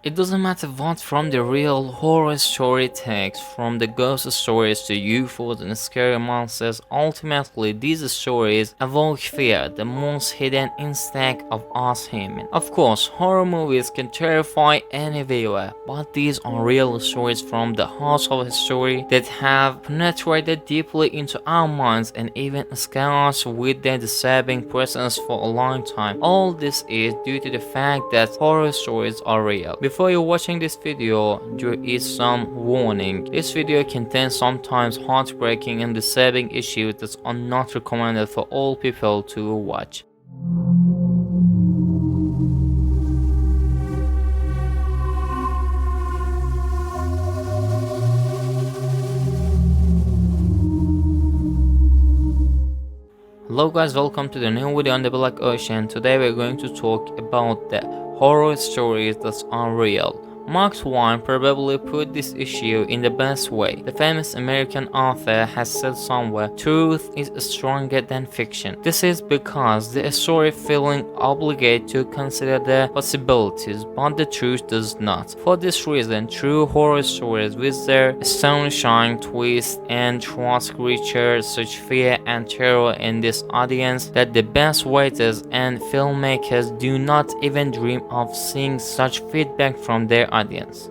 It doesn't matter what from the real horror story takes, from the ghost stories to UFOs and scary monsters, ultimately these stories evoke fear, the most hidden instinct of us humans. Of course, horror movies can terrify any viewer, but these are real stories from the heart of history that have penetrated deeply into our minds and even scared us with their disturbing presence for a long time. All this is due to the fact that horror stories are real. Before you're watching this video, there is some warning. This video contains sometimes heartbreaking and disturbing issues that are not recommended for all people to watch. Hello guys, welcome to the new video on the Black Ocean. Today we're going to talk about the horror stories that are real. Mark Twain probably put this issue in the best way. The famous American author has said somewhere, "Truth is stronger than fiction." This is because the story feeling obligated to consider the possibilities, but the truth does not. For this reason, true horror stories with their astonishing twist and trust creature such fear and terror in this audience that the best writers and filmmakers do not even dream of seeing such feedback from their audience.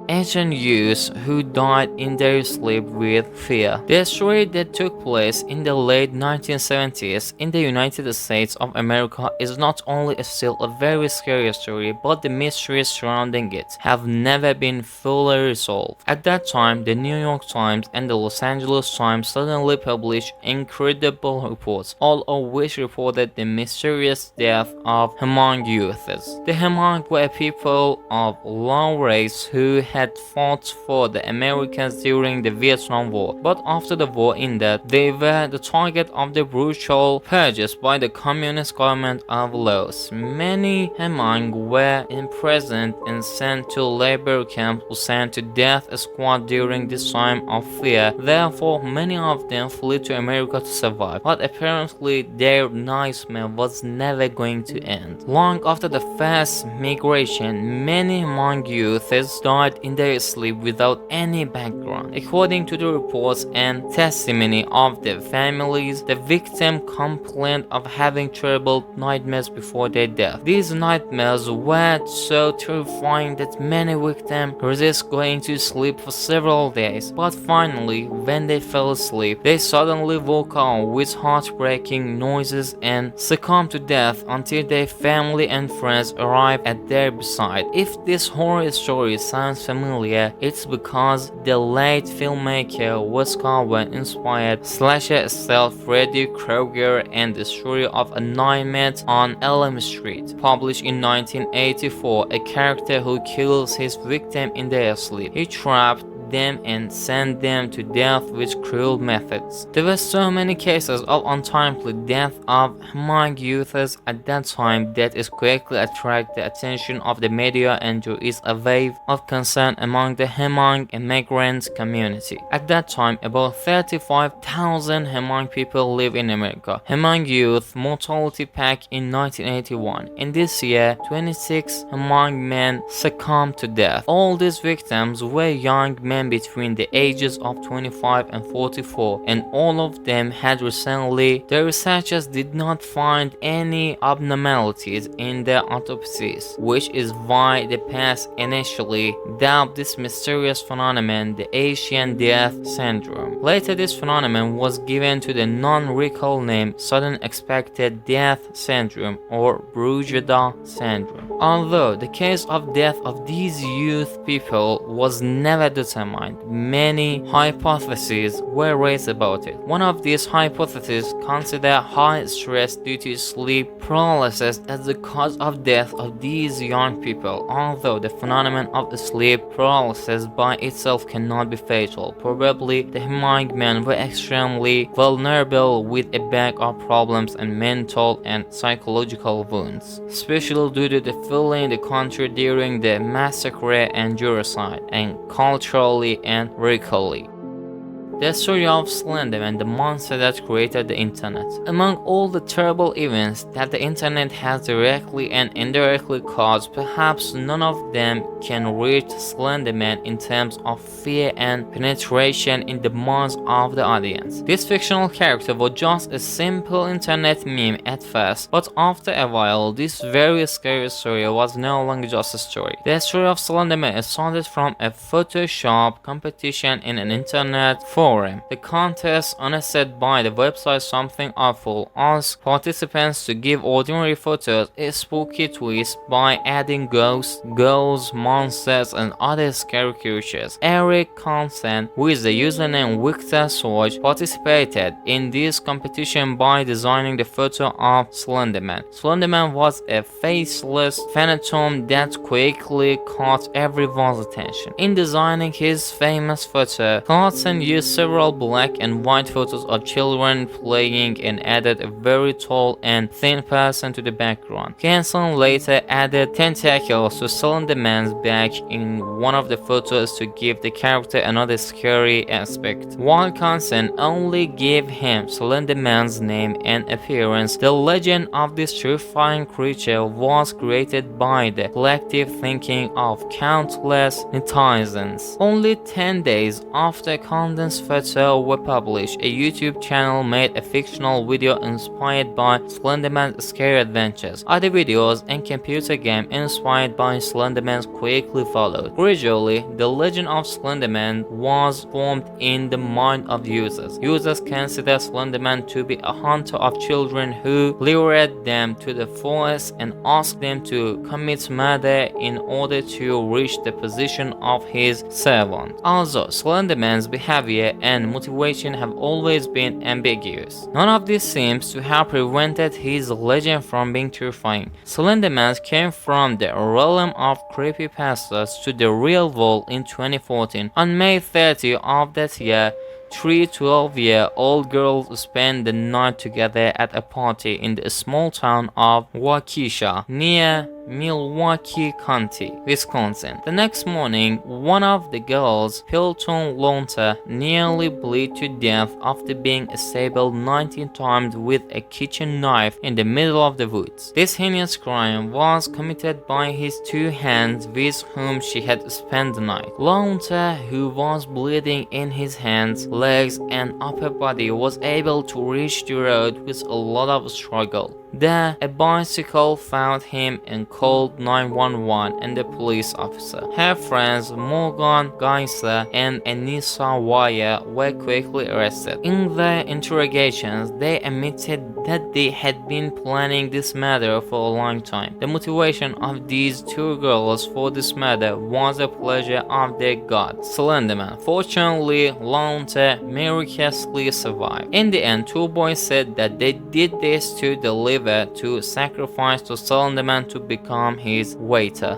Ancient youths who died in their sleep with fear. The story that took place in the late 1970s in the United States of America is not only still a very scary story, but the mysteries surrounding it have never been fully resolved. At that time, the New York Times and the Los Angeles Times suddenly published incredible reports, all of which reported the mysterious death of Hmong youths. The Hmong were people of low race who had fought for the Americans during the Vietnam War, but after the war ended, they were the target of the brutal purges by the communist government of Laos. Many Hmong were imprisoned and sent to labor camps or sent to death squad during this time of fear. Therefore, many of them fled to America to survive, but apparently their nightmare was never going to end. Long after the first migration, many Hmong youths died in their sleep without any background. According to the reports and testimony of the families, the victim complained of having terrible nightmares before their death. These nightmares were so terrifying that many victims resist going to sleep for several days, but finally, when they fell asleep, they suddenly woke up with heartbreaking noises and succumbed to death until their family and friends arrived at their bedside. If this horror story sounds familiar, it's because the late filmmaker Wes Craven inspired slasher stealth Freddy Krueger and the story of A Nightmare on Elm Street, published in 1984. A character who kills his victim in their sleep. He trapped them and send them to death with cruel methods. There were so many cases of untimely death of Hmong youths at that time that it quickly attracted the attention of the media, and there is a wave of concern among the Hmong immigrant community. At that time, about 35,000 Hmong people live in America. Hmong youth mortality peaked in 1981. In this year, 26 Hmong men succumbed to death. All these victims were young men between the ages of 25 and 44, and all of them had recently. The researchers did not find any abnormalities in their autopsies, which is why the past initially dubbed this mysterious phenomenon the Asian death syndrome. Later, this phenomenon was given to the non-recall name sudden expected death syndrome or Brugada syndrome. Although the case of death of these youth people was never determined, many hypotheses were raised about it. One of these hypotheses considered high stress due to sleep paralysis as the cause of death of these young people. Although the phenomenon of sleep paralysis by itself cannot be fatal, probably the Hmong men were extremely vulnerable with a bag of problems and mental and psychological wounds, especially due to the fleeing the country during the massacre and genocide, and culturally and radically. The story of Slenderman, the monster that created the internet. Among all the terrible events that the internet has directly and indirectly caused, perhaps none of them can reach Slenderman in terms of fear and penetration in the minds of the audience. This fictional character was just a simple internet meme at first, but after a while, this very scary story was no longer just a story. The story of Slenderman started from a Photoshop competition in an internet forum. The contest, honested by the website Something Awful, asked participants to give ordinary photos a spooky twist by adding ghosts, ghouls, monsters, and other scary creatures. Eric Constant, with the username Victor Sorge, participated in this competition by designing the photo of Slenderman. Slenderman was a faceless phantom that quickly caught everyone's attention. In designing his famous photo, Constant used several black and white photos of children playing and added a very tall and thin person to the background. Constant later added tentacles to Slenderman's back in one of the photos to give the character another scary aspect. While Constant only gave him Slenderman's name and appearance, the legend of this terrifying creature was created by the collective thinking of countless netizens. Only 10 days after Constant's photo were published, a YouTube channel made a fictional video inspired by Slenderman's scary adventures. Other videos and computer game inspired by Slenderman quickly followed. Gradually, the legend of Slenderman was formed in the mind of users. Users consider Slenderman to be a hunter of children who lured them to the forest and asked them to commit murder in order to reach the position of his servant. Also, Slenderman's behavior and motivation have always been ambiguous. None of this seems to have prevented his legend from being terrifying. Slenderman came from the realm of creepypastas to the real world in 2014. On May 30 of that year, three 12-year-old girls spent the night together at a party in the small town of Waukesha, near Milwaukee County, Wisconsin. The next morning, one of the girls, Hilton Lonta, nearly bled to death after being stabbed 19 times with a kitchen knife in the middle of the woods. This heinous crime was committed by his two hands with whom she had spent the night. Lonta, who was bleeding in his hands, legs, and upper body, was able to reach the road with a lot of struggle. There, a bicycle found him and called 911 and the police officer. Her friends Morgan Geisler and Anissa Wire were quickly arrested. In their interrogations, they admitted that they had been planning this murder for a long time. The motivation of these two girls for this murder was the pleasure of their god, Slenderman. Fortunately, Lonta miraculously survived. In the end, two boys said that they did this to deliver to sacrifice to Slenderman to become his waiter.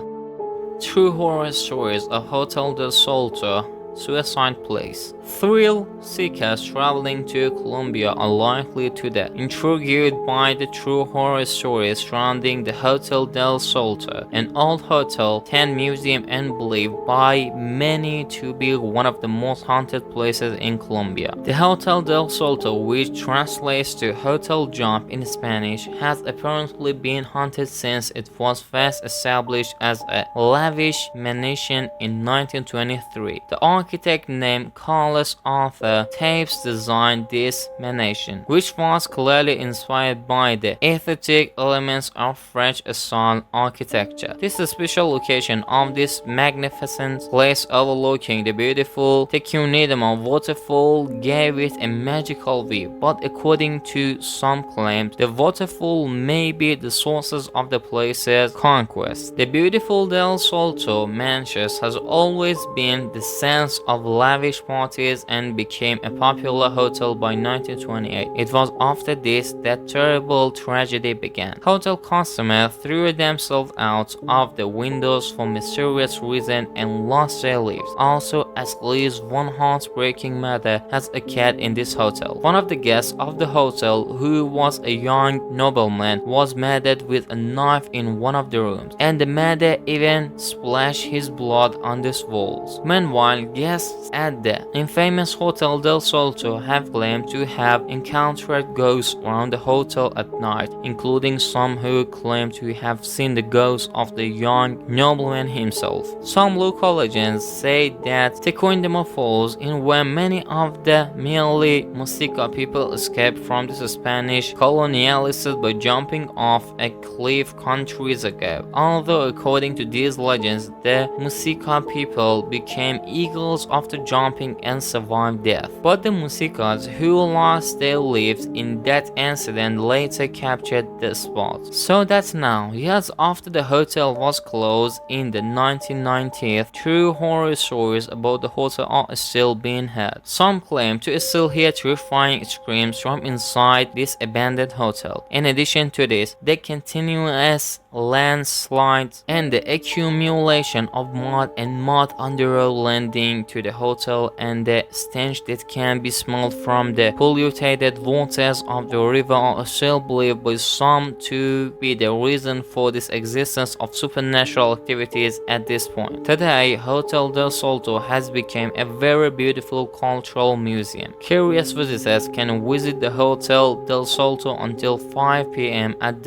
True horror stories of Hotel del Solto suicide place. Thrill seekers traveling to Colombia are likely to be intrigued by the true horror stories surrounding the Hotel del Solto, an old hotel, 10 museum, and believed by many to be one of the most haunted places in Colombia. The Hotel del Solto, which translates to Hotel Jump in Spanish, has apparently been haunted since it was first established as a lavish mansion in 1923. The architect named Carlos Arthur Tapes designed this mansion, which was clearly inspired by the aesthetic elements of French-style architecture. This special location of this magnificent place overlooking the beautiful Tequendama waterfall gave it a magical view, but according to some claims, the waterfall may be the sources of the place's conquest. The beautiful Del Solto mansion has always been the sense of lavish parties and became a popular hotel by 1928. It was after this that terrible tragedy began. Hotel customers threw themselves out of the windows for mysterious reasons and lost their lives. Also, at least one heartbreaking murder has occurred in this hotel. One of the guests of the hotel, who was a young nobleman, was murdered with a knife in one of the rooms, and the murder even splashed his blood on the walls. Meanwhile, guests at the infamous Hotel del Solto have claimed to have encountered ghosts around the hotel at night, including some who claim to have seen the ghost of the young nobleman himself. Some local legends say that Tecoindemo falls in where many of the merely Musica people escaped from the Spanish colonialists by jumping off a cliff centuries ago. Although according to these legends, the Musica people became eagles after jumping and survived death. But the Musicas who lost their lives in that incident later captured the spot. So that's now, years after the hotel was closed in the 1990s, true horror stories about the hotel are still being heard. Some claim to still hear terrifying screams from inside this abandoned hotel. In addition to this, the continuous landslides and the accumulation of mud and mud underroad landing to the hotel and the stench that can be smelled from the polluted waters of the river are still believed by some to be the reason for this existence of supernatural activities at this point. Today, Hotel del Solto has become a very beautiful cultural museum. Curious visitors can visit the Hotel del Solto until 5 p.m. at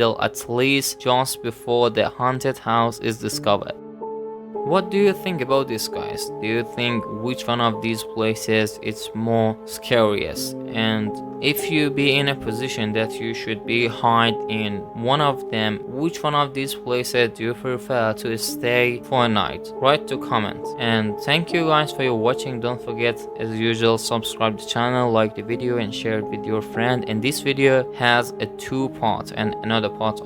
least just before the haunted house is discovered. What do you think about this, guys? Do you think which one of these places is more scariest? And if you be in a position that you should be hide in one of them, which one of these places do you prefer to stay for a night? Write to comment. And thank you guys for your watching. Don't forget, as usual, subscribe to the channel, like the video and share it with your friend. And this video has a two part and another part.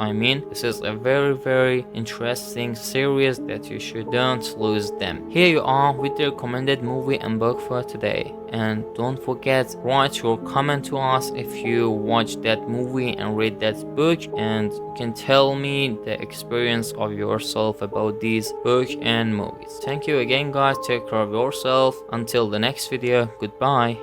This is a very interesting series that you shouldn't lose them. Here you are with the recommended movie and book for today. And don't forget, write your comment to us if you watched that movie and read that book, and you can tell me the experience of yourself about these books and movies. Thank you again, guys. Take care of yourself. Until the next video, goodbye.